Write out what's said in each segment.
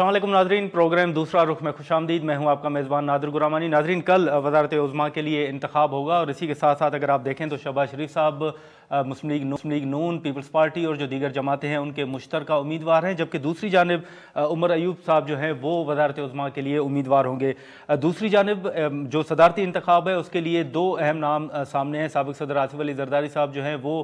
अस्सलाम वालेकुम नाजरीन, प्रोग्राम दूसरा रुख में खुशामदीद। मैं हूं आपका मेज़बान नादिर गुरामानी। नाजरीन, कल वज़ारत उज़्मा के लिए इंतखाब होगा और इसी के साथ साथ अगर आप देखें तो शहबाज शरीफ साहब मुस्लिम लीग नून, पीपल्स पार्टी और जो दीगर जमातें हैं उनके मुश्तरका उम्मीदवार हैं, जबकि दूसरी जानिब उमर अयूब साहब जो हैं वो वज़ारत उज़्मा के लिए उम्मीदवार होंगे। दूसरी जानिब जो सदारती इंतखाब है उसके लिए दो अहम नाम सामने हैं। साबिक़ सदर आसिफ अली ज़रदारी साहब जो हैं वो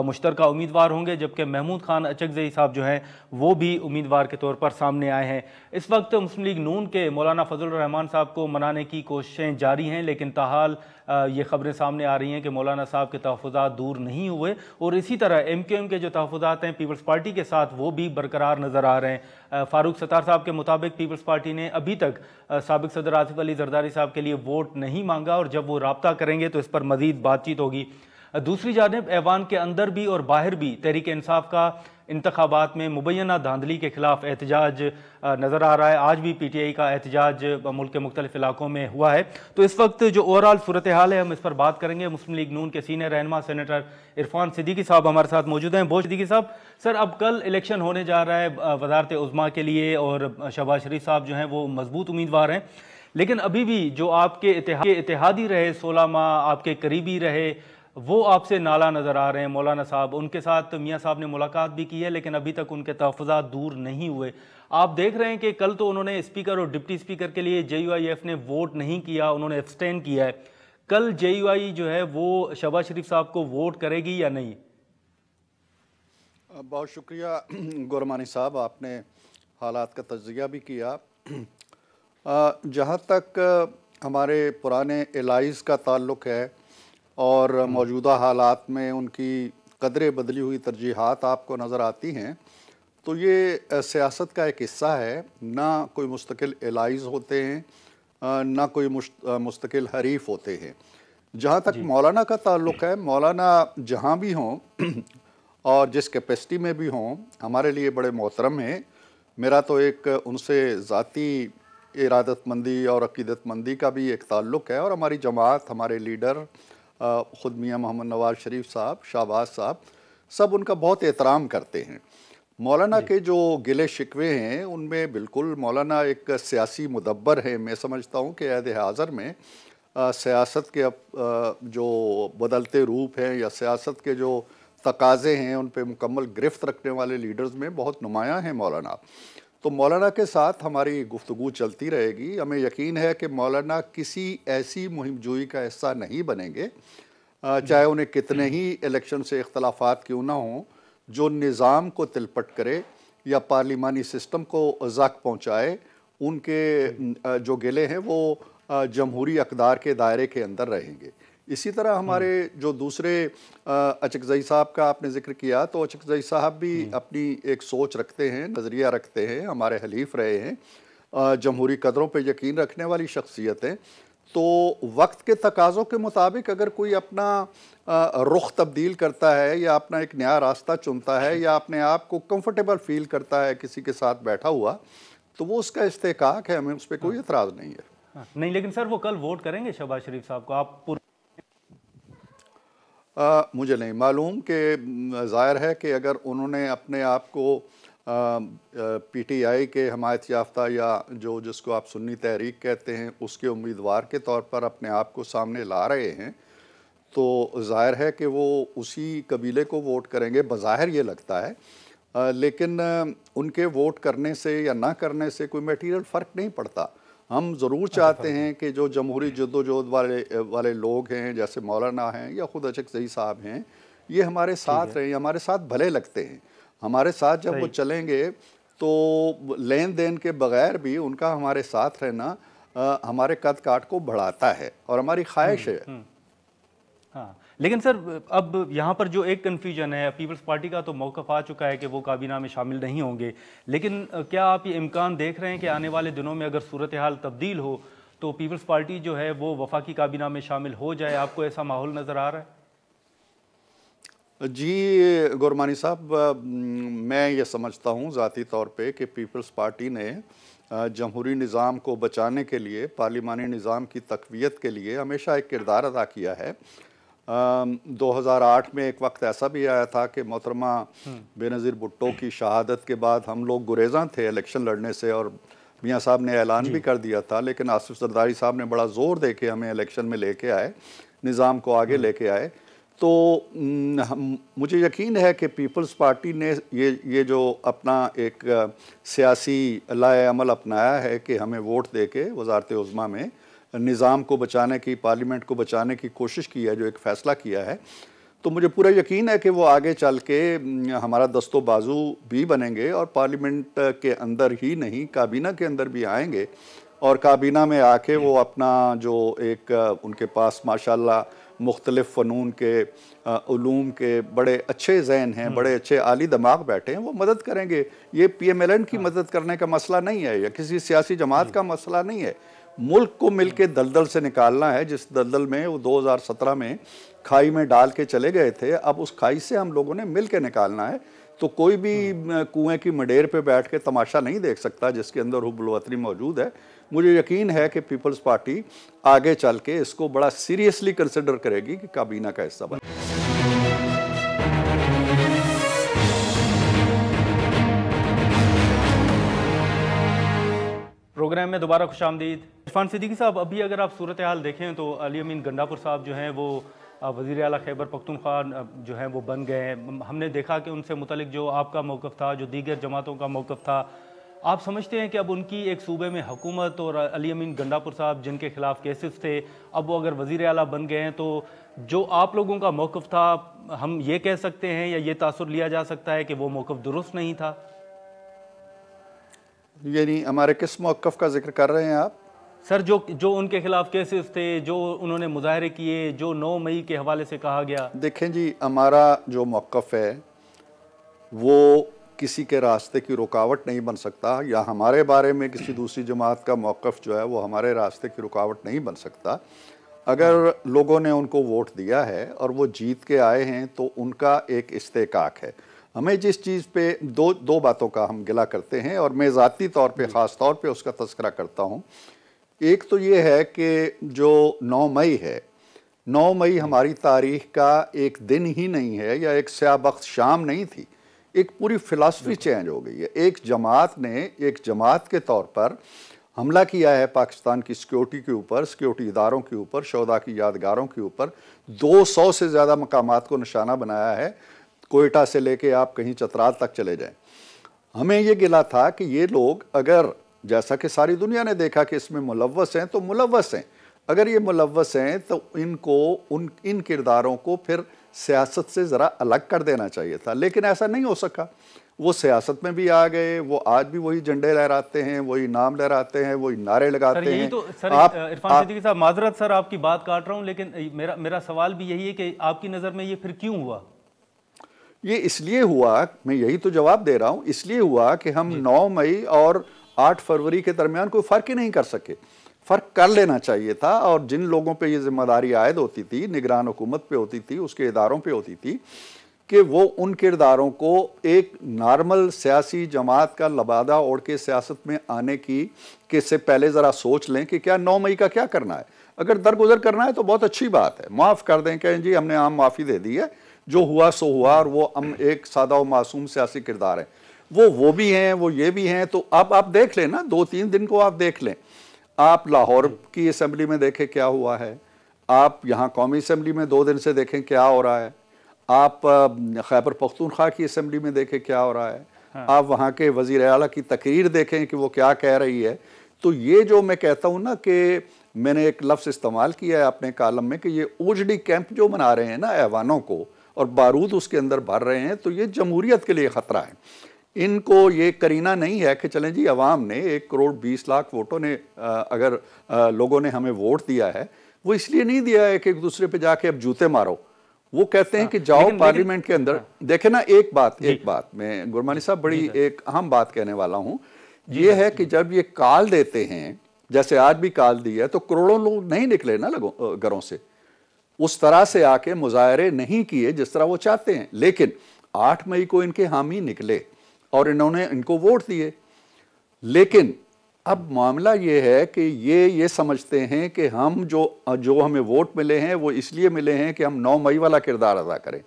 मुश्तरका उम्मीदवार होंगे, जबकि महमूद खान अचकज़ई साहब जो हैं वो भी उम्मीदवार के तौर पर सामने आए हैं। इस वक्त मुस्लिम लीग नून के मौलाना फजल रहमान साहब को मनाने की कोशिशें जारी हैं, लेकिन ताहाल ये खबरें सामने आ रही हैं कि मौलाना साहब के तहफ़्फ़ुज़ात दूर नहीं हुए और इसी तरह MQM के जो तहफ़्फ़ुज़ात हैं पीपल्स पार्टी के साथ वो भी बरकरार नज़र आ रहे हैं। फ़ारूक सत्तार साहब के मुताबिक पीपल्स पार्टी ने अभी तक साबिक़ सदर आसिफ अली ज़रदारी साहब के लिए वोट नहीं मांगा और जब वो राब्ता करेंगे तो इस पर मज़ीद बातचीत होगी। दूसरी जानिब ऐवान के अंदर भी और बाहर भी तहरीक इंसाफ का इंतखाबात में मुबैना धांधली के खिलाफ एहतजाज नज़र आ रहा है। आज भी PTI का एहतजाज मुल्क के मुख्तलिफ इलाकों में हुआ है। तो इस वक्त जो ओवरऑल सूरत हाल है हम इस पर बात करेंगे। मुस्लिम लीग नून के सीनियर रहनुमा सेनेटर इरफान सिद्दीकी साहब हमारे साथ मौजूद हैं। बहुत सिद्दीकी साहब, सर अब कल इलेक्शन होने जा रहा है वज़ारत उज़्मा के लिए और शहबाज शरीफ साहब जो हैं वो मजबूत उम्मीदवार हैं, लेकिन अभी भी जो आपके इत्तेहादी रहे 16 माह आपके करीबी रहे वो आपसे नाला नज़र आ रहे हैं। मौलाना साहब, उनके साथ मियाँ साहब ने मुलाकात भी की है लेकिन अभी तक उनके तहफ़्फ़ुज़ात दूर नहीं हुए। आप देख रहे हैं कि कल तो उन्होंने स्पीकर और डिप्टी स्पीकर के लिए JUIF ने वोट नहीं किया, उन्होंने एब्सटेन किया है। कल JUI जो है वो शहबाज शरीफ साहब को वोट करेगी या नहीं? बहुत शुक्रिया गुरमानी साहब, आपने हालात का तज्ज़िया भी किया। जहाँ तक हमारे पुराने एलाइज़ का ताल्लुक़ है और मौजूदा हालात में उनकी कदरे बदली हुई तरजीहात आपको नज़र आती हैं, तो ये सियासत का एक हिस्सा है। ना कोई मुस्तकिल एलाइज़ होते हैं, ना कोई मुस्तकिल हरीफ होते हैं। जहाँ तक मौलाना का ताल्लुक़ है, मौलाना जहाँ भी हों और जिस कैपेसिटी में भी हों, हमारे लिए बड़े मोहतरम हैं। मेरा तो एक उनसे ज़ाती इरादतमंदी और अक़ीदतमंदी का भी एक ताल्लुक़ है और हमारी जमात, हमारे लीडर ख़ुद मियाँ मोहम्मद नवाज़ शरीफ साहब, शाहबाज साहब, सब उनका बहुत एहतराम करते हैं। मौलाना के जो गिले शिकवे हैं उनमें बिल्कुल मौलाना एक सियासी मुदब्बर है। मैं समझता हूँ कि अहद हाज़र में सियासत के जो बदलते रूप हैं या सियासत के जो तकाज़े हैं उन पर मुकम्मल गिरफ्त रखने वाले लीडर्स में बहुत नुमायाँ हैं मौलाना। तो मौलाना के साथ हमारी गुफ्तगू चलती रहेगी। हमें यकीन है कि मौलाना किसी ऐसी मुहिम जोई का हिस्सा नहीं बनेंगे, चाहे उन्हें कितने ही इलेक्शन से इख्तलाफात क्यों ना हों, जो निज़ाम को तिलपट करे या पार्लिमानी सिस्टम को ज़ख्म पहुँचाए। उनके जो गिले हैं वो जमहूरी अक़दार के दायरे के अंदर रहेंगे। इसी तरह हमारे जो दूसरे अचकज़ई साहब का आपने ज़िक्र किया, तो अचकज़ई साहब भी अपनी एक सोच रखते हैं, नज़रिया रखते हैं, हमारे हलीफ रहे हैं, जमहूरी कदरों पे यकीन रखने वाली शख्सियत हैं। तो वक्त के तकाज़ों के मुताबिक अगर कोई अपना रुख तब्दील करता है या अपना एक नया रास्ता चुनता है या अपने आप को कंफर्टेबल फील करता है किसी के साथ बैठा हुआ, तो वो उसका इस्तेकाक है, हमें उस पर कोई एतराज़ नहीं है। नहीं, लेकिन सर वो कल वोट करेंगे शहबाज शरीफ साहब को? आप मुझे नहीं मालूम कि ज़ाहिर है कि अगर उन्होंने अपने आप को PTI के हमायत याफ्ता या जो जिसको आप सुन्नी तहरीक कहते हैं उसके उम्मीदवार के तौर पर अपने आप को सामने ला रहे हैं, तो ज़ाहिर है कि वो उसी कबीले को वोट करेंगे, बज़ाहिर ये लगता है। लेकिन उनके वोट करने से या ना करने से कोई मटीरियल फ़र्क नहीं पड़ता। हम ज़रूर चाहते हैं कि जो जमहूरी जद्दोजहद वाले लोग हैं, जैसे मौलाना हैं या ख़ुद अचकज़ई साहब हैं, ये हमारे साथ रहें, हमारे साथ भले लगते हैं। हमारे साथ जब वो चलेंगे तो लेन देन के बग़ैर भी उनका हमारे साथ रहना हमारे कद काठ को बढ़ाता है और हमारी ख्वाहिश है। हाँ, लेकिन सर अब यहाँ पर जो एक कन्फ्यूजन है, पीपल्स पार्टी का तो मौक़िफ़ आ चुका है कि वो काबीना में शामिल नहीं होंगे, लेकिन क्या आप ये इम्कान देख रहे हैं कि आने वाले दिनों में अगर सूरत हाल तब्दील हो तो पीपल्स पार्टी जो है वो वफाकी काबीना में शामिल हो जाए? आपको ऐसा माहौल नज़र आ रहा है? जी गुरमानी साहब, मैं ये समझता हूँ ज़ाती तौर पे कि पीपल्स पार्टी ने जमहूरी निज़ाम को बचाने के लिए, पार्लिमानी निज़ाम की तक़वियत के लिए हमेशा एक किरदार अदा किया है। 2008 में एक वक्त ऐसा भी आया था कि मोहतरमा बेनज़ीर भुट्टो की शहादत के बाद हम लोग गुरेज़ां थे इलेक्शन लड़ने से, और मियाँ साहब ने ऐलान भी कर दिया था, लेकिन आसिफ जरदारी साहब ने बड़ा ज़ोर दे के हमें इलेक्शन में लेके आए, निज़ाम को आगे लेके आए। तो मुझे यकीन है कि पीपल्स पार्टी ने ये जो अपना एक सियासी लाए अमल अपनाया है कि हमें वोट दे के वज़ारत उज़्मा में निज़ाम को बचाने की, पार्लियामेंट को बचाने की कोशिश की है, जो एक फ़ैसला किया है, तो मुझे पूरा यकीन है कि वो आगे चल के हमारा दस्तो बाजू भी बनेंगे और पार्लियामेंट के अंदर ही नहीं, काबीना के अंदर भी आएंगे, और काबीना में आके वो अपना जो एक उनके पास माशाल्लाह मुख्तलिफ़ फ़नून के उलूम के बड़े अच्छे ज़हन हैं, बड़े अच्छे आली दिमाग बैठे हैं, वो मदद करेंगे। ये PMLN की मदद करने का मसला नहीं है, या किसी सियासी जमात का मसला नहीं है। मुल्क को मिलके दलदल से निकालना है, जिस दलदल में वो 2017 में खाई में डाल के चले गए थे, अब उस खाई से हम लोगों ने मिल के निकालना है। तो कोई भी कुएं की मडेर पे बैठ के तमाशा नहीं देख सकता जिसके अंदर हुब्बुल वतनी मौजूद है। मुझे यकीन है कि पीपल्स पार्टी आगे चल के इसको बड़ा सीरियसली कंसिडर करेगी कि काबीना का हिस्सा बने। प्रोग्राम में दोबारा खुशामदीद। इरफान सिद्दीकी साहब, अभी अगर आप सूरत हाल देखें तो अली अमीन गंडापुर साहब जो हैं वो वज़ीर आला खैबर पख्तूनख्वा जो हैं वो बन गए हैं। हमने देखा कि उनसे मुतलिक जो आपका मौक़िफ़ था, जो दीगर जमातों का मौक़िफ़ था, आप समझते हैं कि अब उनकी एक सूबे में हुकूमत और अली अमीन गंडापुर साहब जिनके खिलाफ केसेस थे, अब वो अगर वज़ीर आला बन गए हैं, तो जो आप लोगों का मौक़िफ़ था, हम ये कह सकते हैं या ये तासुर लिया जा सकता है कि वो मौक़िफ़ दुरुस्त नहीं था? यानी हमारे किस मौक़िफ़ का जिक्र कर रहे हैं आप? सर, जो उनके खिलाफ केसेस थे, जो उन्होंने मुजाहरे किए, जो 9 मई के हवाले से कहा गया। देखें जी, हमारा जो मौक़िफ़ है वो किसी के रास्ते की रुकावट नहीं बन सकता, या हमारे बारे में किसी दूसरी जमात का मौक़िफ़ जो है वो हमारे रास्ते की रुकावट नहीं बन सकता। अगर लोगों ने उनको वोट दिया है और वो जीत के आए हैं तो उनका एक इस्तेकाक है। हमें जिस चीज़ पे दो बातों का हम गिला करते हैं, और मैं ज़ाती तौर पे ख़ास तौर पे उसका तज़किरा करता हूँ। एक तो ये है कि जो 9 मई है, 9 मई हमारी तारीख़ का एक दिन ही नहीं है, या एक स्याहबख्श शाम नहीं थी। एक पूरी फ़िलासफ़ी चेंज हो गई है। एक जमात ने एक जमात के तौर पर हमला किया है पाकिस्तान की सिक्योरिटी के ऊपर, सिक्योरिटी इदारों के ऊपर, शोहदा की यादगारों के ऊपर। 200 से ज़्यादा मकामात को निशाना बनाया है, कोयटा से लेके आप कहीं चतराल तक चले जाएं। हमें ये गिला था कि ये लोग, अगर जैसा कि सारी दुनिया ने देखा कि इसमें मुलव्वस हैं, तो मुलव्वस हैं। अगर ये मुलव्वस हैं तो इनको इन किरदारों को फिर सियासत से ज़रा अलग कर देना चाहिए था, लेकिन ऐसा नहीं हो सका। वो सियासत में भी आ गए, वो आज भी वही झंडे लहराते हैं, वही नाम लहराते हैं, वही नारे लगाते हैं। तो सर, इरफान सिद्दीकी साहब, माजरत सर आपकी बात काट रहा हूँ, लेकिन मेरा सवाल भी यही है कि आपकी नज़र में ये फिर क्यों हुआ? ये इसलिए हुआ, मैं यही तो जवाब दे रहा हूँ, इसलिए हुआ कि हम 9 मई और 8 फरवरी के दरमियान कोई फ़र्क ही नहीं कर सके। फ़र्क कर लेना चाहिए था, और जिन लोगों पे ये जिम्मेदारी आयद होती थी, निगरान हुकूमत पे होती थी, उसके इदारों पे होती थी, कि वो उन किरदारों को एक नॉर्मल सियासी जमात का लबादा ओढ़ के सियासत में आने की कि से पहले ज़रा सोच लें कि क्या 9 मई का क्या करना है। अगर दरगुजर करना है तो बहुत अच्छी बात है, माफ़ कर दें, कहें जी हमने आम माफ़ी दे दी है, जो हुआ सो हुआ, और वो हम एक सादा व मासूम सियासी किरदार है, वो भी हैं, वो ये भी हैं। तो अब आप देख लें ना, 2-3 दिन को आप देख लें। आप लाहौर की असम्बली में देखें क्या हुआ है, आप यहाँ कौमी असम्बली में 2 दिन से देखें क्या हो रहा है, आप खैबर पख्तूनख्वा की असम्बली में देखें क्या हो रहा है, आप वहाँ के वज़ीर आला की तकरीर देखें कि वो क्या कह रही है। तो ये जो मैं कहता हूँ ना कि मैंने एक लफ्ज़ इस्तेमाल किया है अपने कालम में कि ये ओजडी कैंप जो बना रहे हैं ना ऐवानों को, और बारूद उसके अंदर भर रहे हैं, तो ये जमहूरियत के लिए ख़तरा है। इनको ये करीना नहीं है कि चलें जी अवाम ने 1 करोड़ 20 लाख वोटों ने अगर लोगों ने हमें वोट दिया है, वो इसलिए नहीं दिया है कि एक दूसरे पे जाके अब जूते मारो। वो कहते हैं कि जाओ पार्लियामेंट के अंदर। देखे ना, एक बात मैं गुरमानी साहब बड़ी एक अहम बात कहने वाला हूँ, ये है कि जब ये कॉल देते हैं, जैसे आज भी कॉल दी है, तो करोड़ों लोग नहीं निकले ना घरों से, उस तरह से आके मुजाहरे नहीं किए जिस तरह वो चाहते हैं। लेकिन 8 मई को इनके हामी निकले और इन्होंने इनको वोट दिए। लेकिन अब मामला ये है कि ये समझते हैं कि हम जो हमें वोट मिले हैं वो इसलिए मिले हैं कि हम 9 मई वाला किरदार अदा करें।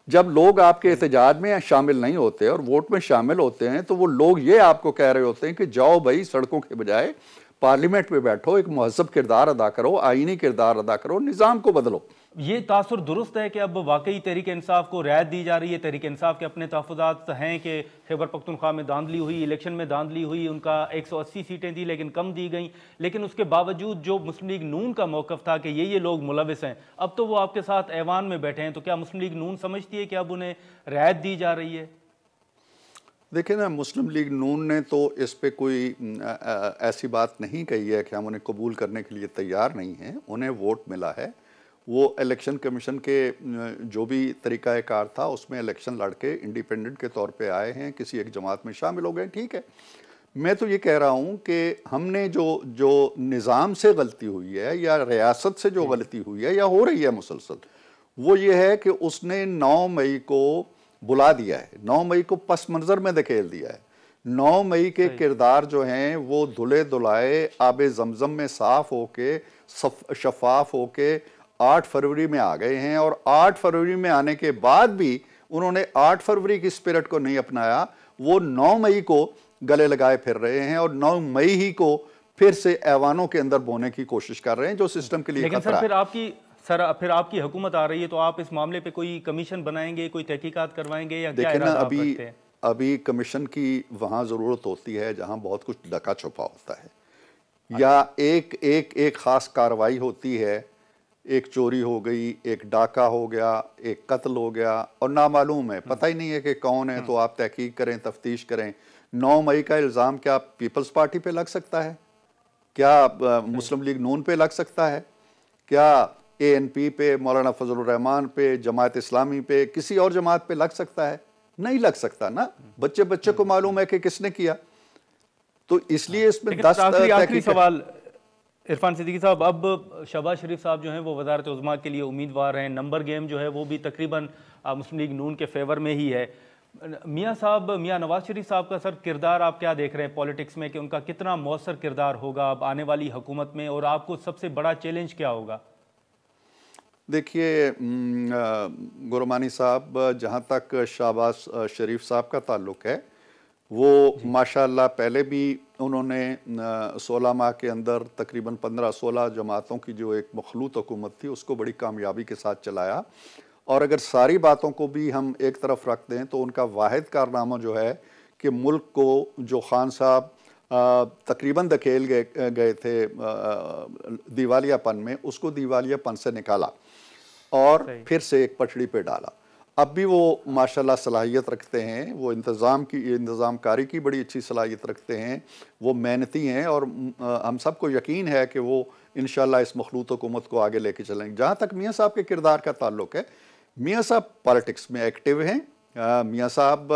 जब लोग आपके एहतजाज में शामिल नहीं होते और वोट में शामिल होते हैं तो वो लोग ये आपको कह रहे होते हैं कि जाओ भाई सड़कों के बजाय पार्लियामेंट में बैठो, एक महज़ब किरदार अदा करो, आईनी किरदार अदा करो, निज़ाम को बदलो। ये तासुर दुरुस्त है कि अब वाकई तहरीक इंसाफ को रियायत दी जा रही है? तहरीक इंसाफ के अपने तहफ़्फ़ुज़ात हैं कि खैबर पख्तूनख्वा में धांधली हुई, इलेक्शन में धांधली हुई, उनका 180 सीटें थी लेकिन कम दी गई, लेकिन उसके बावजूद जो मुस्लिम लीग नून का मौक़िफ़ था कि ये लोग मुलविस हैं, अब तो वो आपके साथ ऐवान में बैठे हैं, तो क्या मुस्लिम लीग नून समझती है कि अब उन्हें रियायत दी जा रही है? देखिए ना, मुस्लिम लीग नून ने तो इस पे कोई ऐसी बात नहीं कही है कि हम उन्हें कबूल करने के लिए तैयार नहीं हैं। उन्हें वोट मिला है, वो इलेक्शन कमीशन के जो भी तरीक़ाकार था उसमें इलेक्शन लड़के इंडिपेंडेंट के तौर पे आए हैं, किसी एक जमात में शामिल हो गए, ठीक है। मैं तो ये कह रहा हूँ कि हमने जो निज़ाम से गलती हुई है या रियासत से जो गलती हुई है या हो रही है मुसलसल, वो ये है कि उसने 9 मई को बुला दिया है, 9 मई को पस मंज़र में धकेल दिया है। 9 मई के किरदार जो हैं वो धुले धुलाए आबे ज़मज़म में साफ़ होके शफाफ होके 8 फरवरी में आ गए हैं, और 8 फरवरी में आने के बाद भी उन्होंने 8 फरवरी की स्पिरिट को नहीं अपनाया। वो 9 मई को गले लगाए फिर रहे हैं और 9 मई ही को फिर से ऐवानों के अंदर बोने की कोशिश कर रहे हैं, जो सिस्टम के लिए लेकिन खतरा है। फिर आपकी हुकूमत आ रही है तो आप इस मामले पे कोई कमीशन बनाएंगे, कोई तहकीकात करवाएंगे, या क्या देखिए ना, इरादा आप रखते हैं? अभी कमीशन की वहाँ ज़रूरत होती है जहाँ बहुत कुछ ढका छुपा होता है, या एक ख़ास कार्रवाई होती है, एक चोरी हो गई, एक डाका हो गया, एक कत्ल हो गया और नामालूम है, पता ही नहीं है कि कौन है, तो आप तहकीक करें, तफ्तीश करें। 9 मई का इल्ज़ाम क्या पीपल्स पार्टी पे लग सकता है? क्या मुस्लिम लीग नून पे लग सकता है? क्या ANP पे, मौलाना फजलुर रहमान पे, जमात इस्लामी पे, किसी और जमात पे लग सकता है? नहीं लग सकता ना। बच्चे को मालूम है कि किसने किया, तो इसलिए इसमें 10 आखिरी सवाल इरफान सिद्दीकी साहब, अब शहबाज शरीफ साहब जो हैं वो वज़ारत उज़्मा के लिए उम्मीदवार हैं, नंबर गेम जो है वो भी तकरीबन मुस्लिम लीग नून के फेवर में ही है। मियाँ नवाज शरीफ साहब का सर किरदार आप क्या देख रहे हैं पॉलिटिक्स में, कि उनका कितना मौसर किरदार होगा अब आने वाली हुकूमत में, और आपको सबसे बड़ा चैलेंज क्या होगा? देखिए गुरमानी साहब, जहाँ तक शहबाज शरीफ साहब का ताल्लुक़ है, वो माशाअल्लाह पहले भी उन्होंने 16 माह के अंदर तकरीबन 15-16 जमातों की जो एक मखलूत हुकूमत थी उसको बड़ी कामयाबी के साथ चलाया। और अगर सारी बातों को भी हम एक तरफ रख दें तो उनका वाहिद कारनामा जो है कि मुल्क को जो खान साहब तकरीबन धकेल गए थे दिवालियापन में, उसको दिवालियापन से निकाला और फिर से एक पटड़ी पे डाला। अब भी वो माशाल्लाह सलाहियत रखते हैं, वो इंतज़ामकारी की बड़ी अच्छी सलाहियत रखते हैं, वो मेहनती हैं, और हम सबको यकीन है कि वो इंशाल्लाह इस मखलूत हुकूमत को आगे लेके चलेंगे। जहाँ तक मियाँ साहब के किरदार का ताल्लुक़ है, मियाँ साहब पॉलिटिक्स में एक्टिव हैं। मियाँ साहब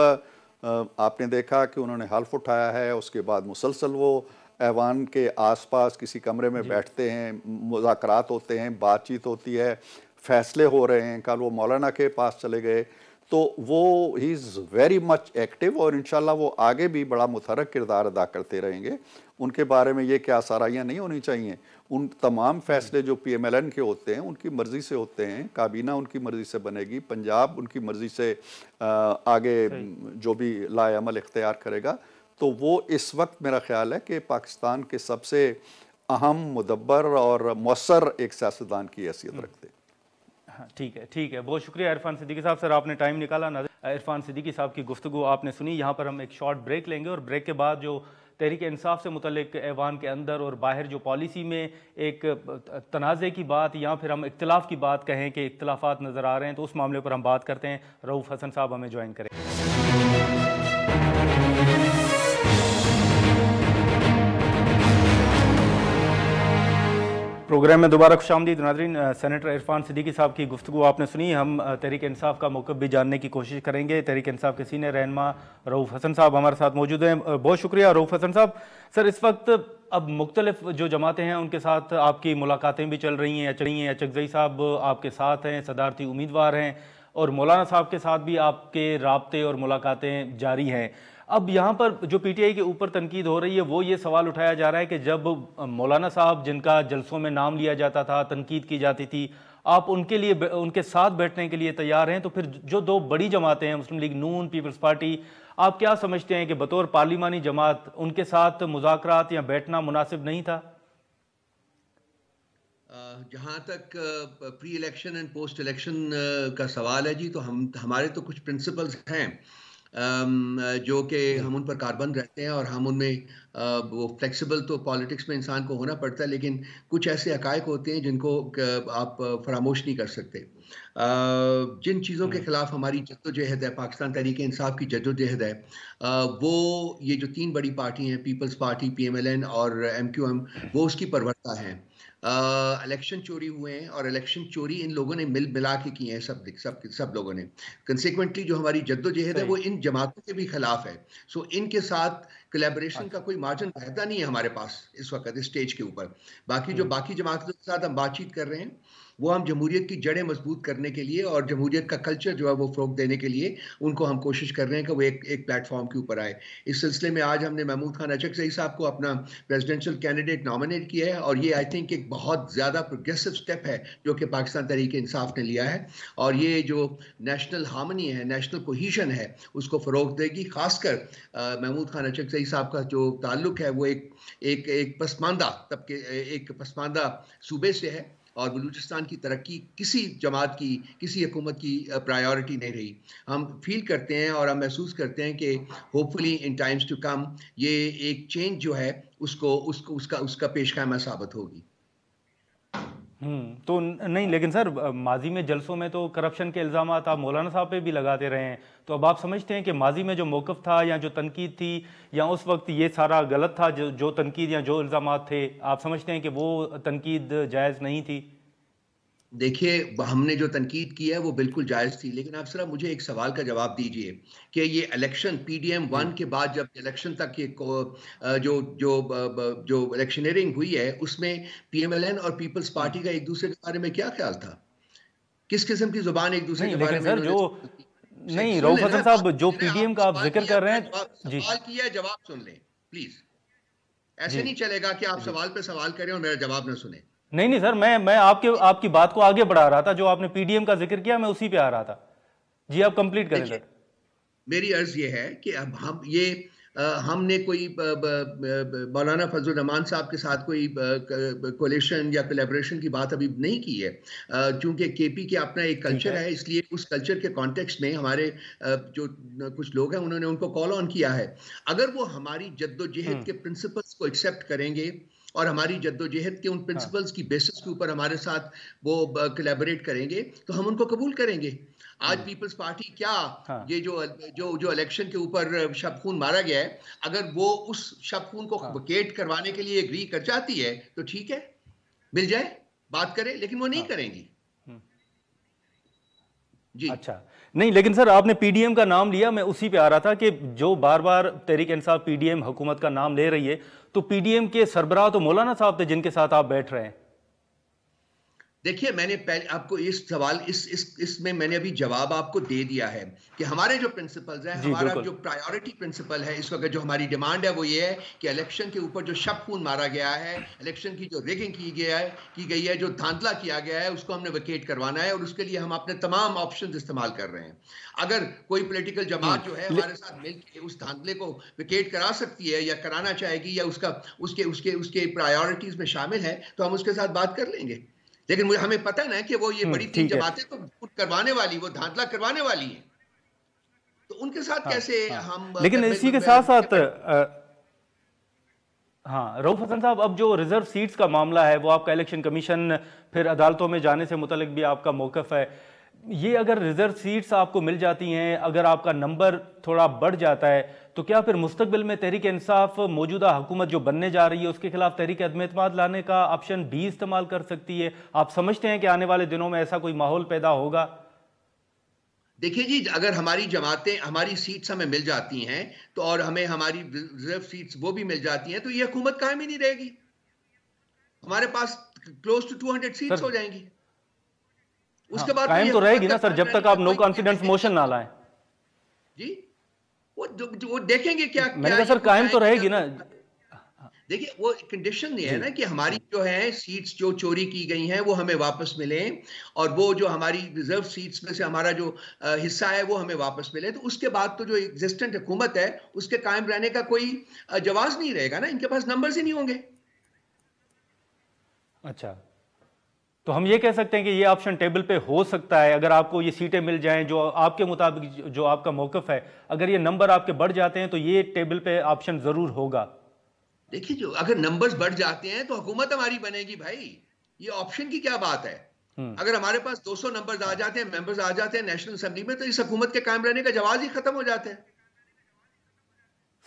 आपने देखा कि उन्होंने हल्फ उठाया है, उसके बाद मुसलसल वो ऐवान के आसपास किसी कमरे में बैठते हैं, मुज़ाकरात होते हैं, बातचीत होती है, फैसले हो रहे हैं। कल वो मौलाना के पास चले गए, तो वो he is very much active, और इंशाल्लाह वो आगे भी बड़ा मुतहर्रिक किरदार अदा करते रहेंगे। उनके बारे में ये क्या आसाराइयाँ नहीं होनी चाहिए। उन तमाम फैसले जो PMLN के होते हैं उनकी मर्ज़ी से होते हैं, काबीना उनकी मर्ज़ी से बनेगी, पंजाब उनकी मर्ज़ी से आगे जो भी लाएअमल इख्तियार करेगा। तो वो इस वक्त मेरा ख्याल है कि पाकिस्तान के सबसे अहम, मुदब्बर और मौसर एक सियासतदान की हैसियत रखते हैं। हाँ, ठीक है, बहुत शुक्रिया इरफान सिद्दीकी साहब, सर आपने टाइम निकाला। इरफान सिद्दीकी साहब की गुफ्तगू आपने सुनी। यहाँ पर हम एक शॉर्ट ब्रेक लेंगे और ब्रेक के बाद जो तहरीक इंसाफ से मुतल्लिक ऐवान के अंदर और बाहर जो पॉलिसी में एक तनाज़े की बात, या फिर हम इख्तिलाफ की बात कहें कि इख्तिलाफात नज़र आ रहे हैं, तो उस मामले पर हम बात करते हैं। रऊफ़ हसन साहब हमें ज्वाइन करें। प्रोग्राम में दोबारा खुशामदीद नाज़रीन। सेनेटर इरफान सिद्दीकी साहब की गुफ्तगू आपने सुनी। हम तहरीक इंसाफ का मौक़िफ़ भी जानने की कोशिश करेंगे। तहरीक इंसाफ के सीनियर रहनुमा रऊफ़ हसन साहब हमारे साथ मौजूद हैं। बहुत शुक्रिया रऊफ़ हसन साहब। सर, इस वक्त अब मुख्तलिफ जो जमातें हैं उनके साथ आपकी मुलाकातें भी चल रही हैं। अचकज़ई साहब आपके साथ हैं, सदारती उम्मीदवार हैं, और मौलाना साहब के साथ भी आपके राब्ते और मुलाकातें जारी हैं। अब यहाँ पर जो पीटीआई के ऊपर तनकीद हो रही है वो ये सवाल उठाया जा रहा है कि जब मौलाना साहब जिनका जलसों में नाम लिया जाता था, तनकीद की जाती थी, आप उनके लिए उनके साथ बैठने के लिए तैयार हैं, तो फिर जो दो बड़ी जमातें हैं, मुस्लिम लीग नून, पीपल्स पार्टी, आप क्या समझते हैं कि बतौर पार्लिमानी जमात उनके साथ मुज़ाकरात या बैठना मुनासिब नहीं था? जहाँ तक pre election and post election का सवाल है जी, तो हमारे तो कुछ प्रिंसिपल्स हैं जो कि हम उन पर कारबंद रहते हैं, और हम उनमें वो फ्लेक्सिबल तो पॉलिटिक्स में इंसान को होना पड़ता है, लेकिन कुछ ऐसे हकायक होते हैं जिनको आप फरामोश नहीं कर सकते। जिन चीज़ों के खिलाफ हमारी जद्दोजहद है, पाकिस्तान तहरीक इंसाफ की जद्दोजहद है, वो ये जो तीन बड़ी पार्टी हैं, पीपल्स पार्टी, PMLN और MQM, वो उसकी परवरता है। इलेक्शन चोरी हुए हैं, और इलेक्शन चोरी इन लोगों ने मिला के किए हैं, सब लोगों ने। कंसिक्वेंटली जो हमारी जद्दोजहद है वो इन जमातों के भी खिलाफ है। सो इनके साथ कोलैबोरेशन का कोई मार्जिन रहता नहीं है हमारे पास इस वक्त इस स्टेज के ऊपर। बाकी जमातों के साथ हम बातचीत कर रहे हैं, वो हम जमहूरियत की जड़ें मजबूत करने के लिए और जमहूरियत का कल्चर जो है वो फ़रोग़ देने के लिए उनको हम कोशिश कर रहे हैं कि वो एक प्लेटफॉर्म के ऊपर आए। इस सिलसिले में आज हमने महमूद खान अचकज़ई साहब को अपना प्रेसिडेंशियल कैंडिडेट नॉमिनेट किया है, और ये आई थिंक एक बहुत ज़्यादा प्रोग्रेसिव स्टेप है जो कि पाकिस्तान तहरीक इंसाफ ने लिया है, और ये जो नेशनल हार्मनी है, नेशनल कोहीशन है, उसको फ़रोग़ देगी। खासकर महमूद खान अचकज़ई साहब का जो ताल्लुक है वो एक पसमानदा तबके, एक पसमानदा सूबे से है, और बलूचिस्तान की तरक्की किसी जमात की, किसी हुकूमत की प्रायोरिटी नहीं रही। हम फील करते हैं और हम महसूस करते हैं कि hopefully in times to come ये एक चेंज जो है उसका पेशखामा साबित होगी। तो नहीं, लेकिन सर माजी में जलसों में तो करप्शन के इल्ज़ाम आप मौलाना साहब पे भी लगाते रहे हैं, तो अब आप समझते हैं कि माजी में जो मौक़िफ़ था या जो तनकीद थी या उस वक्त ये सारा गलत था, जो तनकीद या जो इल्ज़ाम थे, आप समझते हैं कि वो तनकीद जायज़ नहीं थी? देखिए, हमने जो तनकीद की है वो बिल्कुल जायज़ थी, लेकिन आप सिर्फ मुझे एक सवाल का जवाब दीजिए कि ये इलेक्शन PDM 1 के बाद जब इलेक्शन तक ये जो इलेक्शनरिंग हुई है, उसमें PMLN और पीपल्स पार्टी का एक दूसरे के बारे में क्या ख्याल था? किस किस्म की जुबान एक दूसरे के बारे में नहीं, रऊफ हसन साहब, जो PDM का आप जिक्र कर रहे हैं, सवाल किया, जवाब सुन लें प्लीज। ऐसे नहीं चलेगा कि आप सवाल पे सवाल करें और मेरा जवाब ना सुने। नहीं सर, मैं आपकी बात को आगे बढ़ा रहा था, जो आपने PDM का जिक्र किया मैं उसी पे आ रहा था। जी, आप कंप्लीट करें सर। मेरी अर्ज ये है कि अब हमने कोई मौलाना फजल रहमान साहब के साथ कोई कोलेशन या कोलैबोरेशन की बात अभी नहीं की है, क्योंकि KP के अपना एक कल्चर है, इसलिए उस कल्चर के कॉन्टेक्स्ट में हमारे जो कुछ लोग हैं उन्होंने उनको कॉल ऑन किया है। अगर वो हमारी जद्दोजहद के प्रिंसिपल्स को एक्सेप्ट करेंगे और हमारी जद्दोजहद के उन प्रिंसिपल्स की बेसिस के ऊपर हमारे साथ वो कोलैबोरेट करेंगे तो हम उनको कबूल करेंगे। आज पीपल्स पार्टी ये जो इलेक्शन के ऊपर शब खून मारा गया है, अगर वो उस शब खून को वकेट करवाने के लिए एग्री कर जाती है तो ठीक है, मिल जाए, बात करें, लेकिन वो नहीं करेंगी। जी अच्छा, नहीं, लेकिन सर आपने PDM का नाम लिया, मैं उसी पे आ रहा था कि जो बार बार तहरीक इंसाफ PDM हुकूमत का नाम ले रही है, तो PDM के सरबराह तो मौलाना साहब थे जिनके साथ आप बैठ रहे हैं। देखिए, मैंने पहले आपको इस सवाल इसमें मैंने अभी जवाब आपको दे दिया है कि हमारे जो प्रिंसिपल्स हैं, हमारा जो प्रायोरिटी प्रिंसिपल है इस वक्त, जो हमारी डिमांड है वो ये है कि इलेक्शन के ऊपर जो शब खून मारा गया है, इलेक्शन की जो रिगिंग की गई है, जो धांधला किया गया है, उसको हमने वकेट करवाना है, और उसके लिए हम अपने तमाम ऑप्शन इस्तेमाल कर रहे हैं। अगर कोई पॉलिटिकल जमात जो है हमारे साथ मिलकर उस धांधले को वकेट करा सकती है या कराना चाहेगी या उसके प्रायोरिटीज में शामिल है, तो हम उसके साथ बात कर लेंगे। लेकिन हमें पता है ना कि वो ये बड़ी तीन जमातें तो करवाने वाली, वो धांधला करवाने वाली हैं, तो उनके साथ कैसे हम। लेकिन इसी के साथ साथ रऊफ हसन साहब, अब जो रिजर्व सीट्स का मामला है वो आपका इलेक्शन कमीशन फिर अदालतों में जाने से मुतल्लिक भी आपका मौक़िफ़ है, ये अगर रिजर्व सीट्स आपको मिल जाती हैं, अगर आपका नंबर थोड़ा बढ़ जाता है, तो क्या फिर मुस्तकबिल में तहरीक इंसाफ मौजूदा हुकूमत जो बनने जा रही है उसके खिलाफ तहरीक अदम-ए-एतमाद लाने का ऑप्शन भी इस्तेमाल कर सकती है? आप समझते हैं कि आने वाले दिनों में ऐसा कोई माहौल पैदा होगा? देखिए जी, अगर हमारी जमातें, हमारी सीट्स हमें मिल जाती हैं तो, और हमें हमारी रिजर्व सीट्स वो भी मिल जाती हैं, तो ये हुकूमत कायम ही नहीं रहेगी। हमारे पास क्लोज टू 200 सीट्स हो जाएंगी। उसके बाद कायम तो रहेगी ना सर, जब तक आप नो कॉन्फिडेंस मोशन ना लाएं। जी, वो देखेंगे क्या मैंने कहा सर कायम तो रहेगी ना। देखिए वो कंडीशन ये है ना कि हमारी जो है सीट्स जो चोरी की गई हैं वो हमें वापस मिले, और वो जो हमारी रिजर्व सीट्स में से हमारा जो हिस्सा है वो हमें वापस मिले। तो उसके बाद तो जो एग्जिस्टेंट हुकूमत है उसके कायम रहने का कोई जवाब नहीं रहेगा ना, इनके पास नंबर्स ही नहीं होंगे। अच्छा, तो हम ये कह सकते हैं कि ये ऑप्शन टेबल पे हो सकता है अगर आपको ये सीटें मिल जाएं जो आपके मुताबिक, जो आपका मौकफ है, अगर ये नंबर आपके बढ़ जाते हैं तो ये टेबल पे ऑप्शन जरूर होगा। देखिए जो अगर नंबर्स बढ़ जाते हैं तो हुकूमत हमारी बनेगी भाई, ये ऑप्शन की क्या बात है। अगर हमारे पास 200 नंबर्स आ जाते हैं, मेंबर्स आ जाते हैं नेशनल असेंबली में, तो इस हुकूमत के कायम रहने का जवाब ही खत्म हो जाते हैं।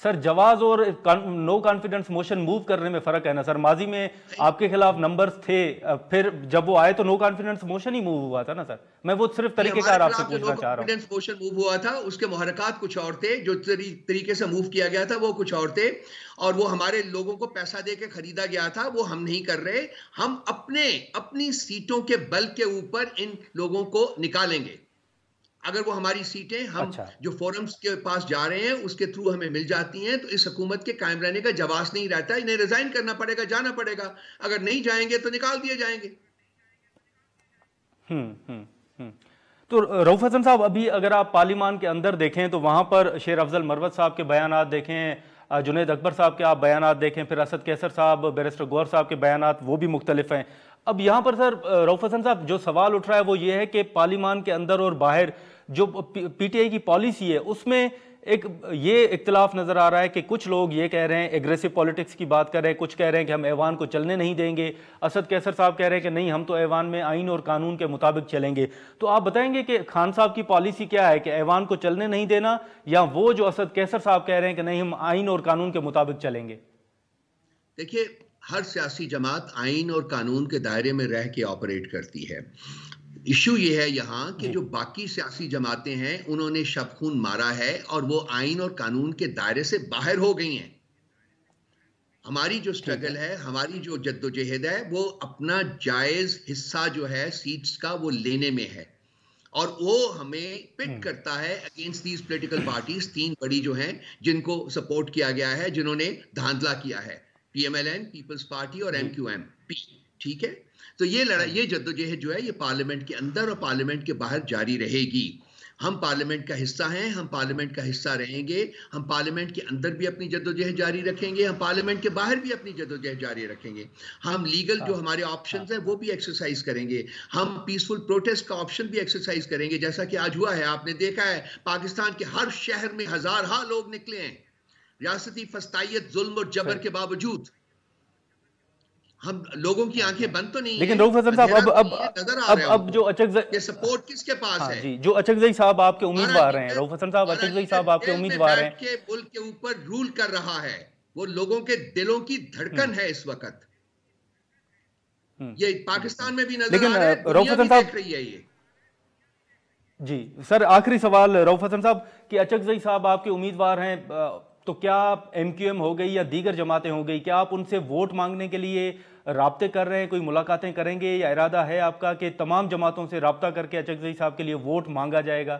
सर जवाज और नो कॉन्फिडेंस मोशन मूव करने में फर्क है ना सर। माजी में आपके खिलाफ नंबर्स थे, फिर जब वो आए तो नो कॉन्फिडेंस मोशन ही मूव हुआ था ना सर। मैं वो सिर्फ तरीकेकार आपसे पूछना चाह रहा हूं। कॉन्फिडेंस मोशन मूव हुआ था, उसके मुहरकात कुछ और थे, जो तरीके से मूव किया गया था वो कुछ और थे, और वो हमारे लोगों को पैसा दे के खरीदा गया था, वो हम नहीं कर रहे। हम अपनी सीटों के बल के ऊपर इन लोगों को निकालेंगे। अगर वो हमारी सीटें हम जो फोरम्स के पास जा रहे हैं उसके थ्रू हमें मिल जाती हैं, तो इस हुकूमत के कायम रहने का जवाब नहीं रहता। इन्हें रिजाइन करना पड़ेगा, जाना पड़ेगा। अगर नहीं जाएंगे तो निकाल दिए जाएंगे। तो रऊफ हसन साहब, अभी अगर आप पार्लियामान के अंदर देखें तो वहां पर शेर अफजल मरवत साहब के बयानात देखें, जुनैद अकबर साहब के आप बयानात देखें, फिर असद कैसर साहब, बैरिस्टर गौहर साहब के बयानात वो भी मुख्तलिफ हैं। अब यहाँ पर सर रऊफ हसन साहब जो सवाल उठ रहा है वो ये है कि पार्लियामान के अंदर और बाहर जो पीटीआई की पॉलिसी है उसमें एक ये इख्तिलाफ नजर आ रहा है कि कुछ लोग ये कह रहे हैं, एग्रेसिव पॉलिटिक्स की बात कर रहे हैं, कुछ कह रहे हैं कि हम ऐवान को चलने नहीं देंगे। असद कैसर साहब कह रहे हैं कि नहीं, हम तो ऐवान में आइन और कानून के मुताबिक चलेंगे। तो आप बताएंगे कि खान साहब की पॉलिसी क्या है, कि ऐवान को चलने नहीं देना, या वो जो असद कैसर साहब कह रहे हैं कि नहीं हम आइन और कानून के मुताबिक चलेंगे? देखिए, हर सियासी जमात आइन और कानून के दायरे में रह के ऑपरेट करती है। इशू ये है यहाँ कि जो बाकी सियासी जमातें हैं उन्होंने शब खून मारा है और वो आइन और कानून के दायरे से बाहर हो गई हैं। हमारी जो स्ट्रगल है, हमारी जो जद्दोजहद है, वो अपना जायज हिस्सा जो है सीट्स का वो लेने में है, और वो हमें पिट करता है अगेंस्ट दीज पॉलिटिकल पार्टीज, तीन बड़ी जो हैं जिनको सपोर्ट किया गया है, जिन्होंने धांधला किया है, पीएमएलएन, पीपल्स पार्टी और एमक्यूएम पी। ठीक है, तो ये लड़ाई, ये जद्दोजहद जो है ये पार्लियामेंट के अंदर और पार्लियामेंट के बाहर जारी रहेगी। हम पार्लियामेंट का हिस्सा हैं, हम पार्लियामेंट का हिस्सा रहेंगे, हम पार्लियामेंट के अंदर भी अपनी जद्दोजहद जारी रखेंगे, हम पार्लियामेंट के बाहर भी अपनी जद्दोजहद जारी रखेंगे। हम लीगल जो हमारे ऑप्शंस हैं वो भी एक्सरसाइज करेंगे, हम पीसफुल प्रोटेस्ट का ऑप्शन भी एक्सरसाइज करेंगे, जैसा कि आज हुआ है। आपने देखा है पाकिस्तान के हर शहर में हजारों लोग निकले हैं, रियासती फस्तायत, जुल्म और जबर के बावजूद। हम लोगों की आंखें बंद तो नहीं, लेकिन रऊफ हसन साहब अब जो ये सपोर्ट किसके पास है? जी, जो अचकजई साहब आपके उम्मीदवार हैं, रऊफ हसन साहब अचकजई साहब आपके उम्मीदवार हैं, के मुल्क के ऊपर रूल कर रहा है, वो लोगों के दिलों की धड़कन है इस वक्त। ये पाकिस्तान में भी नजर आ रहा है, रऊफ हसन साहब रही है ये। जी सर, आखिरी सवाल रऊफ हसन साहब कि अचकजई साहब आपके उम्मीदवार हैं, तो क्या एमक्यूएम हो गई या दीगर जमातें हो गई, क्या आप उनसे वोट मांगने के लिए राब्ते कर रहे हैं, कोई मुलाकातें करेंगे, या इरादा है आपका कि तमाम जमातों से राब्ता करके अचकजई साहब के लिए वोट मांगा जाएगा?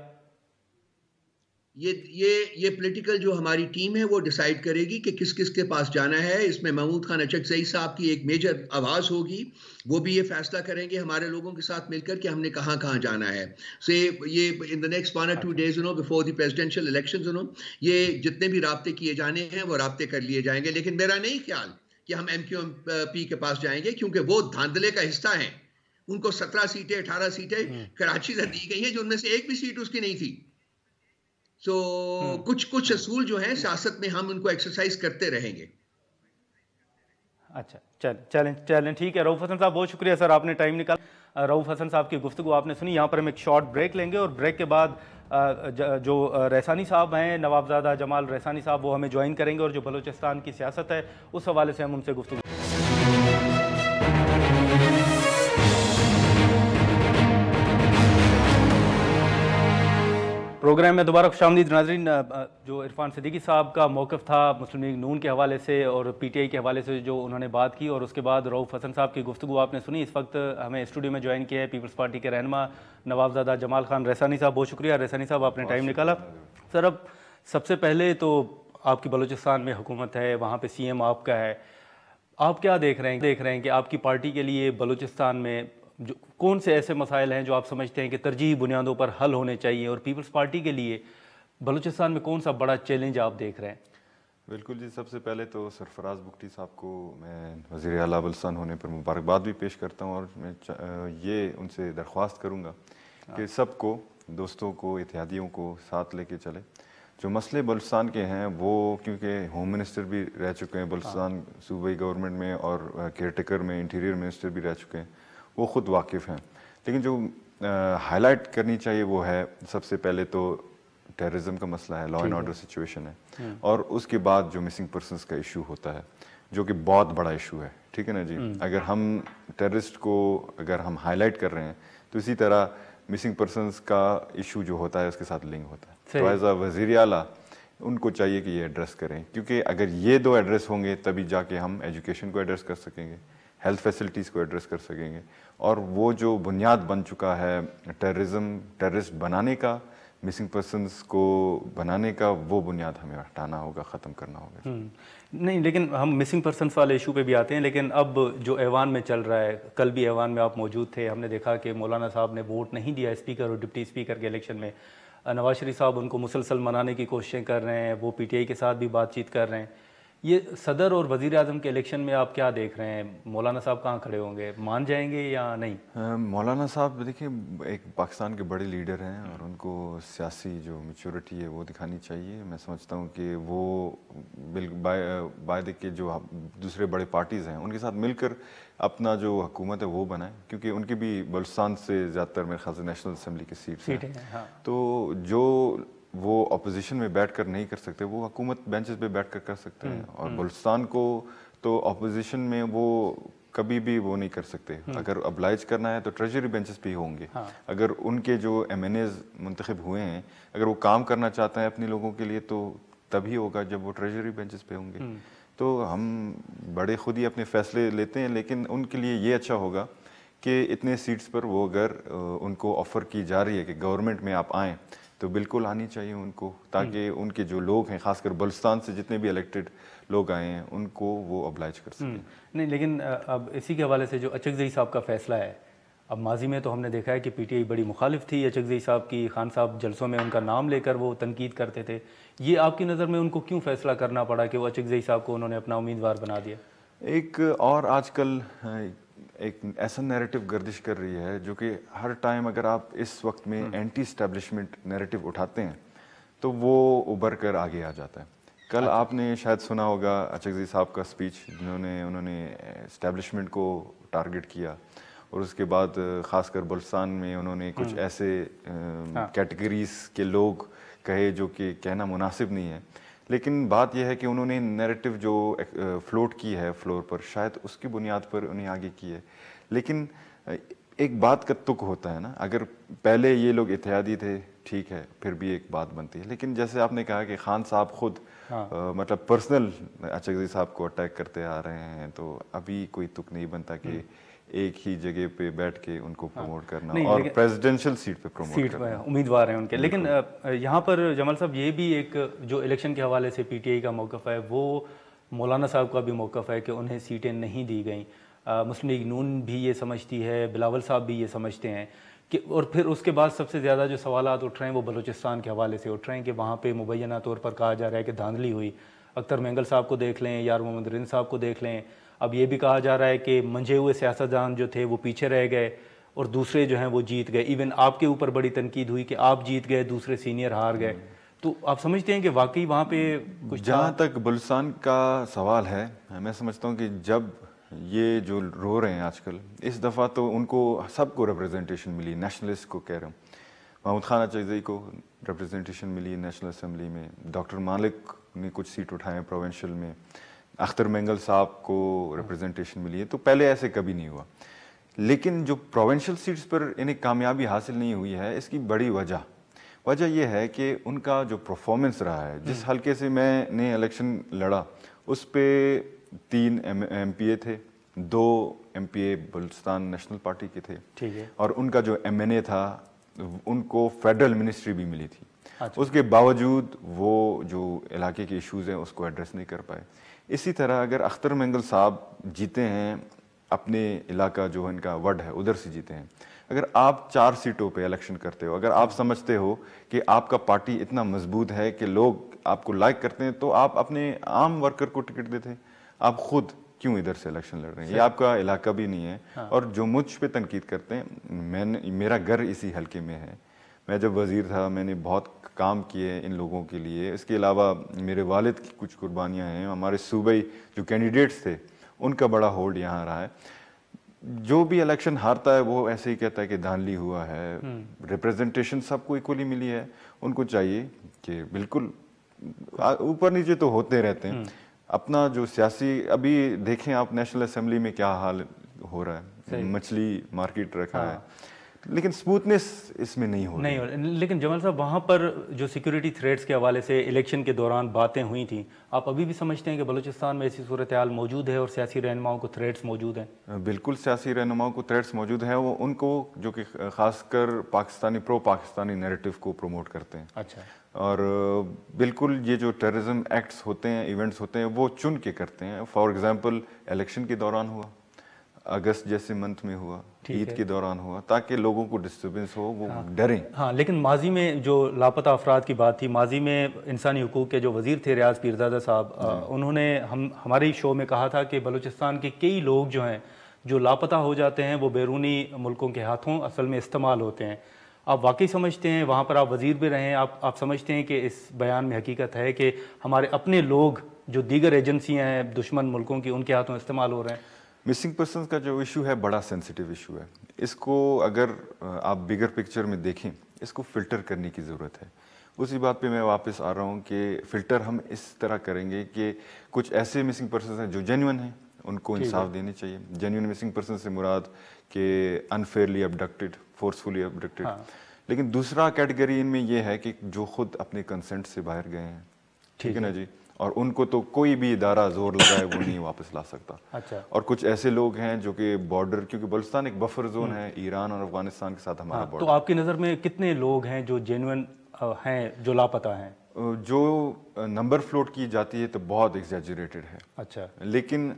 ये पॉलिटिकल जो हमारी टीम है वो डिसाइड करेगी कि किस किस के पास जाना है। इसमें महमूद खान अचकजई साहब की एक मेजर आवाज होगी, वो भी ये फैसला करेंगे हमारे लोगों के साथ मिलकर कि हमने कहाँ कहाँ जाना है। से ये in the next 1 or 2 days before the presidential election ये जितने भी राब्ते किए जाने हैं वो राब्ते कर लिए जाएंगे। लेकिन मेरा नहीं ख्याल कि हम एमक्यूएम के पास जाएंगे, क्योंकि वो धांधले का हिस्सा हैं। उनको 17 सीटें 18 सीटें कराची से दी गई हैं, जो उनमें से एक भी सीट उसकी नहीं थी। तो कुछ असूल जो हैं सियासत में, हम उनको एक्सरसाइज करते रहेंगे। अच्छा, चलें ठीक है। रऊफ हसन साहब बहुत शुक्रिया सर, आपने टाइम निकाला। रऊफ हसन साहब की गुफ्तगू आपने सुनी। यहाँ पर हम एक शॉर्ट ब्रेक लेंगे और ब्रेक के बाद जो रैसानी साहब हैं, नवाबजादा जमाल रैसानी साहब, वो हमें ज्वाइन करेंगे और जो बलूचिस्तान की सियासत है उस हवाले से हम उनसे गुफ्तगू। प्रोग्राम में दोबारा खुशामदीद नाज़रीन। जो इरफान सिद्दीकी साहब का मौक़िफ़ था मुस्लिम लीग नून के हवाले से और पीटीआई के हवाले से जो उन्होंने बात की, और उसके बाद रऊफ हसन साहब की गुफ्तगू आपने सुनी। इस वक्त हमें स्टूडियो में ज्वाइन किया है पीपल्स पार्टी के रहनुमा नवाबजादा जमाल खान रैसानी साहब। बहुत शुक्रिया रैसानी साहब, आपने टाइम निकाला। सर, अब सबसे पहले तो आपकी बलूचिस्तान में हुकूमत है, वहाँ पे सीएम आपका है, आप क्या देख रहे हैं कि आपकी पार्टी के लिए बलूचिस्तान में जो कौन से ऐसे मसाइल हैं जो आप समझते हैं कि तरजीही बुनियादों पर हल होने चाहिए, और पीपल्स पार्टी के लिए बलूचिस्तान में कौन सा बड़ा चैलेंज आप देख रहे हैं? बिल्कुल जी, सबसे पहले तो सरफराज बुगटी साहब को मैं वज़ीर आला बलूचिस्तान होने पर मुबारकबाद भी पेश करता हूँ, और मैं ये उनसे दरख्वास्त करूँगा कि सबको, दोस्तों को, इत्तेहादियों को साथ लेके चले। जो मसले बलूचिस्तान के हैं वो, क्योंकि होम मिनिस्टर भी रह चुके हैं बलूचिस्तान सूबाई गवर्नमेंट में, और केयर टेकर में इंटीरियर मिनिस्टर भी रह चुके हैं, वो ख़ुद वाकिफ़ हैं। लेकिन जो हाईलाइट करनी चाहिए वो है, सबसे पहले तो टेररिज्म का मसला है, लॉ एंड ऑर्डर सिचुएशन है, और उसके बाद जो मिसिंग पर्सनस का इशू होता है, जो कि बहुत बड़ा इशू है, ठीक है ना जी। अगर हम टेररिस्ट को अगर हम हाईलाइट कर रहे हैं तो इसी तरह मिसिंग पर्सनस का इशू जो होता है उसके साथ लिंक होता है। तो एज अ वज़ीर आला उनको चाहिए कि ये एड्रेस करें, क्योंकि अगर ये दो एड्रेस होंगे तभी जाके हम एजुकेशन को एड्रेस कर सकेंगे, हेल्थ फैसिलिटीज़ को एड्रेस कर सकेंगे, और वो जो बुनियाद बन चुका है टेररिस्ट बनाने का, मिसिंग पर्सनस को बनाने का, वो बुनियाद हमें हटाना होगा, ख़त्म करना होगा। नहीं, लेकिन हम मिसिंग पर्सनस वाले इशू पे भी आते हैं, लेकिन अब जो ऐवान में चल रहा है, कल भी ऐवान में आप मौजूद थे, हमने देखा कि मौलाना साहब ने वोट नहीं दिया स्पीकर और डिप्टी स्पीकर के इलेक्शन में। नवाज शरीफ साहब उनको मुसलसल मनाने की कोशिशें कर रहे हैं, वो पीटीआई के साथ भी बातचीत कर रहे हैं। ये सदर और वज़ीर आज़म के इलेक्शन में आप क्या देख रहे हैं? मौलाना साहब कहाँ खड़े होंगे, मान जाएंगे या नहीं? मौलाना साहब देखिए एक पाकिस्तान के बड़े लीडर हैं, और उनको सियासी जो मैच्योरिटी है वो दिखानी चाहिए। मैं समझता हूँ कि वो बाय के जो दूसरे बड़े पार्टीज़ हैं उनके साथ मिलकर अपना जो हुकूमत है वो बनाए, क्योंकि उनकी भी बलूचिस्तान से ज़्यादातर मेरे ख्याल से नेशनल असम्बली की सीट्स हैं। हाँ। तो जो वो अपोजिशन में बैठ कर नहीं कर सकते वो हुकूमत बेंचेस पे बैठ कर सकते हैं, और बलूचिस्तान को तो अपोजिशन में वो कभी भी वो नहीं कर सकते। अगर अब्लाइज करना है तो ट्रेजरी बेंचेस पे ही होंगे। हाँ। अगर उनके जो एमएनएज मुंतखब हुए हैं, अगर वो काम करना चाहते हैं अपने लोगों के लिए, तो तभी होगा जब वो ट्रेजरी बेंचेस पे होंगे। तो हम बड़े खुद ही अपने फैसले लेते हैं, लेकिन उनके लिए ये अच्छा होगा कि इतने सीट्स पर वो अगर उनको ऑफ़र की जा रही है कि गवर्नमेंट में आप आएँ, तो बिल्कुल आनी चाहिए उनको, ताकि उनके जो लोग हैं, खासकर बलूचिस्तान से जितने भी इलेक्टेड लोग आए हैं, उनको वो ऑब्लाइज कर सकें। नहीं, लेकिन अब इसी के हवाले से जो अचकज़ई साहब का फ़ैसला है, अब माजी में तो हमने देखा है कि पीटीआई बड़ी मुखालिफ थी अचकज़ई साहब की, खान साहब जलसों में उनका नाम लेकर वो तनकीद करते थे। ये आपकी नज़र में उनको क्यों फ़ैसला करना पड़ा कि वो अचकज़ई साहब को उन्होंने अपना उम्मीदवार बना दिया? एक और आजकल एक ऐसा नैरेटिव गर्दिश कर रही है जो कि हर टाइम अगर आप इस वक्त में एंटी एस्टेब्लिशमेंट नैरेटिव उठाते हैं तो वो उभर कर आगे आ जाता है। कल आपने शायद सुना होगा अचकज़ई साहब का स्पीच, जिन्होंने उन्होंने एस्टेब्लिशमेंट को टारगेट किया, और उसके बाद ख़ासकर बलूचिस्तान में उन्होंने कुछ ऐसे कैटेगरीज के लोग कहे जो कि कहना मुनासिब नहीं है। लेकिन बात यह है कि उन्होंने नैरेटिव जो फ्लोट की है फ्लोर पर, शायद उसकी बुनियाद पर उन्हें आगे की है। लेकिन एक बात का तुक होता है ना, अगर पहले ये लोग इत्तेहादी थे, ठीक है, फिर भी एक बात बनती है। लेकिन जैसे आपने कहा कि खान साहब खुद मतलब पर्सनल अचकज़ई साहब को अटैक करते आ रहे हैं, तो अभी कोई तुक नहीं बनता कि एक ही जगह पे बैठ के उनको प्रमोट करना और प्रेसिडेंशियल सीट पे प्रमोट करना। उम्मीदवार हैं उनके। लेकिन यहाँ पर जमाल साहब ये भी एक जो इलेक्शन के हवाले से पीटीआई का मौक़िफ़ है, वो मौलाना साहब का भी मौक़िफ़ है कि उन्हें सीटें नहीं दी गई। मुस्लिम लीग नून भी ये समझती है, बिलावल साहब भी ये समझते हैं कि, और फिर उसके बाद सबसे ज़्यादा जो सवालात उठ रहे हैं वो बलूचिस्तान के हवाले से उठ रहे हैं कि वहाँ पे मुबैना तौर पर कहा जा रहा है कि धांधली हुई। अख्तर मेंगल साहब को देख लें, यार मोहम्मद रिन साहब को देख लें। अब ये भी कहा जा रहा है कि मंझे हुए सियासतदान जो थे वो पीछे रह गए और दूसरे जो हैं वो जीत गए। इवन आपके ऊपर बड़ी तनकीद हुई कि आप जीत गए, दूसरे सीनियर हार गए। तो आप समझते हैं कि वाकई वहाँ पे कुछ? जहाँ तक बलूचिस्तान का सवाल है, मैं समझता हूँ कि जब ये जो रो रहे हैं आजकल, इस दफ़ा तो उनको सबको रिप्रेजेंटेशन मिली। नेशनलिस्ट को कह रहा हूँ, महमूद खान अचकज़ई को रिप्रेजेंटेशन मिली नेशनल असम्बली में, डॉक्टर मालिक ने कुछ सीट उठाए प्रोविंशियल में, अख्तर मेंगल साहब को रिप्रेजेंटेशन मिली है। तो पहले ऐसे कभी नहीं हुआ। लेकिन जो प्रोविंशियल सीट्स पर इन्हें कामयाबी हासिल नहीं हुई है, इसकी बड़ी वजह यह है कि उनका जो परफॉर्मेंस रहा है। जिस हल्के से मैंने इलेक्शन लड़ा उस पे 3 MPA थे, 2 MPA बलूचिस्तान नेशनल पार्टी के थे, ठीक है, और उनका जो MNA था उनको फेडरल मिनिस्ट्री भी मिली थी। उसके बावजूद वो जो इलाके के इश्यूज़ हैं उसको एड्रेस नहीं कर पाए। इसी तरह अगर अख्तर मेंगल साहब जीते हैं, अपने इलाका जो इनका वड है उधर से जीते हैं, अगर आप 4 सीटों पे इलेक्शन करते हो, अगर आप समझते हो कि आपका पार्टी इतना मजबूत है कि लोग आपको लाइक करते हैं, तो आप अपने आम वर्कर को टिकट देते हैं। आप खुद क्यों इधर से इलेक्शन लड़ रहे हैं? ये आपका इलाका भी नहीं है। हाँ। और जो मुझ पे तनकीद करते हैं, मेरा घर इसी हल्के में है। मैं जब वजीर था मैंने बहुत काम किए इन लोगों के लिए। इसके अलावा मेरे वालिद की कुछ कुर्बानियाँ हैं। हमारे सूबाई जो कैंडिडेट्स थे उनका बड़ा होल्ड यहाँ रहा है। जो भी इलेक्शन हारता है वो ऐसे ही कहता है कि धांधली हुआ है। रिप्रेजेंटेशन सबको इक्वली मिली है। उनको चाहिए कि बिल्कुल ऊपर नीचे तो होते रहते हैं, अपना जो सियासी, अभी देखें आप नेशनल असेंबली में क्या हाल हो रहा है, मछली मार्केट रखा है, लेकिन स्मूथनेस इसमें नहीं हो रही। लेकिन जमाल साहब, वहाँ पर जो सिक्योरिटी थ्रेट्स के हवाले से इलेक्शन के दौरान बातें हुई थी, आप अभी भी समझते हैं कि बलूचिस्तान में ऐसी सूरत हाल मौजूद है और सियासी रहनुमाओं को थ्रेट्स मौजूद हैं? बिल्कुल सियासी रहनुमाओं को थ्रेट्स मौजूद हैं। वो उनको जो कि खासकर पाकिस्तानी प्रो पाकिस्तानी नैरेटिव को प्रमोट करते हैं। अच्छा। और बिल्कुल ये जो टेररिज्म एक्ट्स होते हैं, इवेंट्स होते हैं, वो चुन के करते हैं। फॉर एग्जांपल इलेक्शन के दौरान हुआ, अगस्त जैसे मंथ में हुआ, ईद के दौरान हुआ, ताकि लोगों को डिस्टर्बेंस हो, वो डरें। हाँ, लेकिन माजी में जो लापता अफराद की बात थी, माजी में इंसानी हुकूक के जो वजीर थे रियाज पीरजादा साहब, उन्होंने हमारे शो में कहा था कि बलूचिस्तान के कई लोग जो हैं जो लापता हो जाते हैं वो बैरूनी मुल्कों के हाथों असल में इस्तेमाल होते हैं। आप वाकई समझते हैं, वहाँ पर आप वजीर भी रहे हैं, आप समझते हैं कि इस बयान में हकीकत है कि हमारे अपने लोग जो दीगर एजेंसियाँ हैं दुश्मन मुल्कों की, उनके हाथों इस्तेमाल हो रहे हैं? मिसिंग पर्सनस का जो इशू है बड़ा सेंसिटिव इशू है। इसको अगर आप बिगर पिक्चर में देखें, इसको फिल्टर करने की ज़रूरत है। उसी बात पे मैं वापस आ रहा हूँ कि फ़िल्टर हम इस तरह करेंगे कि कुछ ऐसे मिसिंग पर्सनस हैं जो जेन्युइन हैं, उनको इंसाफ देनी चाहिए। जेन्युइन मिसिंग पर्सन से मुराद कि अनफेयरली अबडक्टेड, फोर्सफुली अबडक्टेड। लेकिन दूसरा कैटेगरी इनमें यह है कि जो खुद अपने कंसेंट से बाहर गए हैं, ठीक है ना जी, और उनको तो कोई भी इदारा जोर लगाए वो नहीं वापस ला सकता। अच्छा। और कुछ ऐसे लोग हैं जो कि बॉर्डर, क्योंकि बलूचिस्तान एक बफर जोन है ईरान और अफगानिस्तान के साथ हमारा बॉर्डर। तो आपकी नज़र में कितने लोग हैं जो जेन्युइन हैं, जो लापता हैं? जो नंबर फ्लोट की जाती है तो बहुत एग्जैजरेटेड है। अच्छा। लेकिन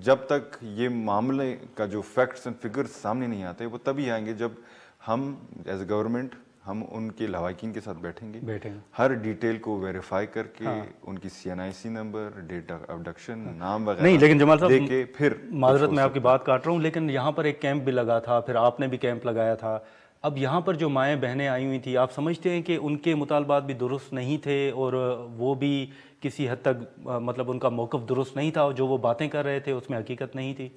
जब तक ये मामले का जो फैक्ट्स एंड फिगर्स सामने नहीं आते, वो तभी आएंगे जब हम एज ए गवर्नमेंट हम उनके लवाकिन के साथ बैठेंगे, हर डिटेल को वेरीफाई करके उनकी CNIC number, date of abduction, नाम वगैरह नहीं। लेकिन जमाल साहब, देके फिर माजरत मैं आपकी बात काट रहा हूँ, लेकिन यहाँ पर एक कैंप भी लगा था, फिर आपने भी कैंप लगाया था। अब यहाँ पर जो माएँ बहनें आई हुई थी, आप समझते हैं कि उनके मुतालबात भी दुरुस्त नहीं थे और वो भी किसी हद तक मतलब उनका मौक़िफ़ दुरुस्त नहीं था, जो वो बातें कर रहे थे उसमें हकीकत नहीं थी?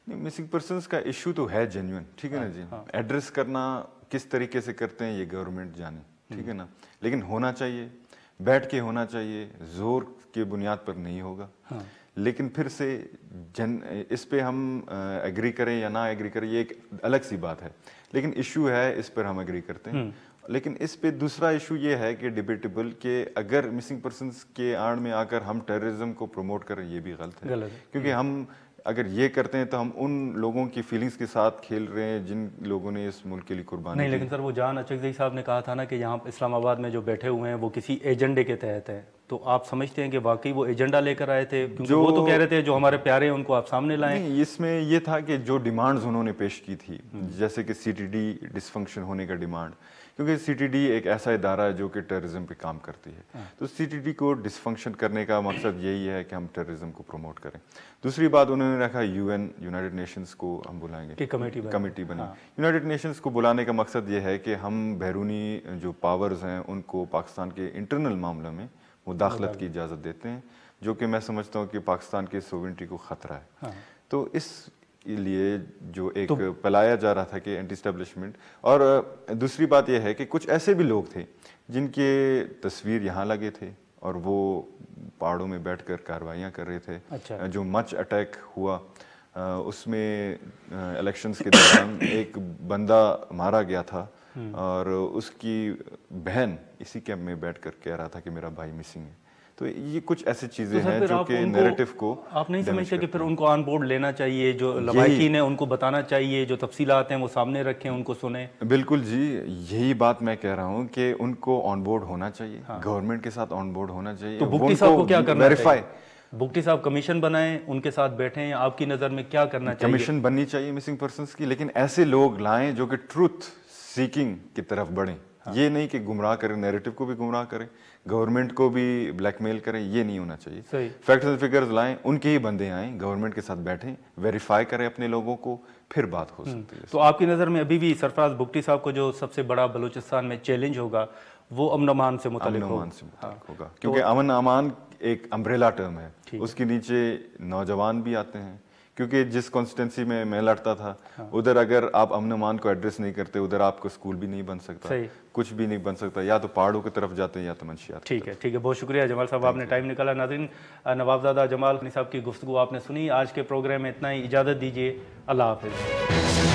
मिसिंग पर्सनस का इशू तो है जेन्युइन, ठीक है ना जी। एड्रेस करना किस तरीके से करते हैं ये गवर्नमेंट जाने, ठीक है ना, लेकिन होना चाहिए, बैठ के होना चाहिए, जोर के बुनियाद पर नहीं होगा। लेकिन फिर से इस पे हम एग्री करें या ना एग्री करें ये एक अलग सी बात है, लेकिन इशू है, इस पर हम एग्री करते हैं। लेकिन इस पे दूसरा इशू ये है कि डिबेटेबल कि अगर मिसिंग पर्सनस के आड़ में आकर हम टेररिज्म को प्रमोट करें, ये भी गलत है। क्योंकि हम अगर ये करते हैं तो हम उन लोगों की फीलिंग्स के साथ खेल रहे हैं जिन लोगों ने इस मुल्क के लिए कुर्बानी नहीं। लेकिन सर, वो जान अचकज़ई साहब ने कहा था ना कि यहाँ इस्लामाबाद में जो बैठे हुए हैं वो किसी एजेंडे के तहत है, तो आप समझते हैं कि वाकई वो एजेंडा लेकर आए थे? क्योंकि वो तो कह रहे थे जो हमारे प्यारे हैं उनको आप सामने लाएं। नहीं, इसमें ये था कि जो डिमांड्स उन्होंने पेश की थी, जैसे कि CTD डिसफंक्शन होने का डिमांड, क्योंकि CTD एक ऐसा इदारा है जो कि टेररिज्म पे काम करती है, तो CTD को डिसफंक्शन करने का मकसद यही है कि हम टेररिज्म को प्रमोट करें। दूसरी बात उन्होंने रखा यूनाइटेड नेशंस को हम बुलाएंगे कि कमेटी बनी। यूनाइटेड नेशंस को बुलाने का मकसद ये है कि हम बैरूनी जो पावर्स हैं उनको पाकिस्तान के इंटरनल मामलों में मुदाखलत की इजाज़त देते हैं, जो कि मैं समझता हूँ कि पाकिस्तान के सोवरेनिटी को ख़तरा है। तो इस लिए जो एक फैलाया जा रहा था कि एंटी एस्टेब्लिशमेंट, और दूसरी बात यह है कि कुछ ऐसे भी लोग थे जिनके तस्वीर यहाँ लगे थे और वो पहाड़ों में बैठकर कार्रवाइयाँ कर रहे थे। अच्छा। जो मच अटैक हुआ उसमें इलेक्शंस के दौरान एक बंदा मारा गया था और उसकी बहन इसी कैंप में बैठकर कह रहा था कि मेरा भाई मिसिंग है। तो ये कुछ ऐसी चीजें तो सर हैं फिर जो आप कि उनको- नैरेटिव को आप नहीं damage समझते कि करते फिर हैं। उनको ऑन बोर्ड लेना चाहिए, जो लवाहिकीन है उनको बताना चाहिए, जो तफसीलात हैं वो सामने रखें, उनको सुने? बिल्कुल जी, यही बात मैं कह रहा हूँ कि उनको ऑन बोर्ड होना चाहिए, गवर्नमेंट के साथ ऑन बोर्ड होना चाहिए। तो वो बुक्टी साहब को उनको क्या करना वेरीफाई चाहिए? बुक्टी साहब कमीशन बनाएं, उनके साथ बैठें, आपकी नज़र में क्या करना चाहिए? कमीशन बननी चाहिए मिसिंग पर्संस की, लेकिन ऐसे लोग लाएं जो कि ट्रूथ सीकिंग की तरफ बढ़ें। ये नहीं कि गुमराह करें, नैरेटिव को भी गुमराह करें, गवर्नमेंट को भी ब्लैकमेल करें, ये नहीं होना चाहिए। सही। फैक्ट्स एंड फिगर्स लाएं, उनके ही बंदे आएं, गवर्नमेंट के साथ बैठें, वेरीफाई करें अपने लोगों को, फिर बात हो सकती है। तो आपकी नज़र में अभी भी सरफराज बुक्टी साहब को जो सबसे बड़ा बलूचिस्तान में चैलेंज होगा वो अमन अमान से मुतालिक अमन होगा? अमान से मुताल्लिक होगा, क्योंकि अमन अमान एक अम्ब्रेला टर्म है, ठीक। उसके नीचे नौजवान भी आते हैं। क्योंकि जिस कॉन्स्टिट्यूंसी में मैं लड़ता था, उधर अगर आप अमन अमान को एड्रेस नहीं करते, उधर आपको स्कूल भी नहीं बन सकता, सही। कुछ भी नहीं बन सकता, या तो पहाड़ों की तरफ जाते हैं या तो मंशियात। ठीक है, बहुत शुक्रिया जमाल साहब, आपने टाइम निकाला। नाज़रीन, नवाबजादा जमाल साहब की गुफ्तगू आपने सुनी। आज के प्रोग्राम में इतना ही, इजाज़त दीजिए, अल्लाह हाफिज़।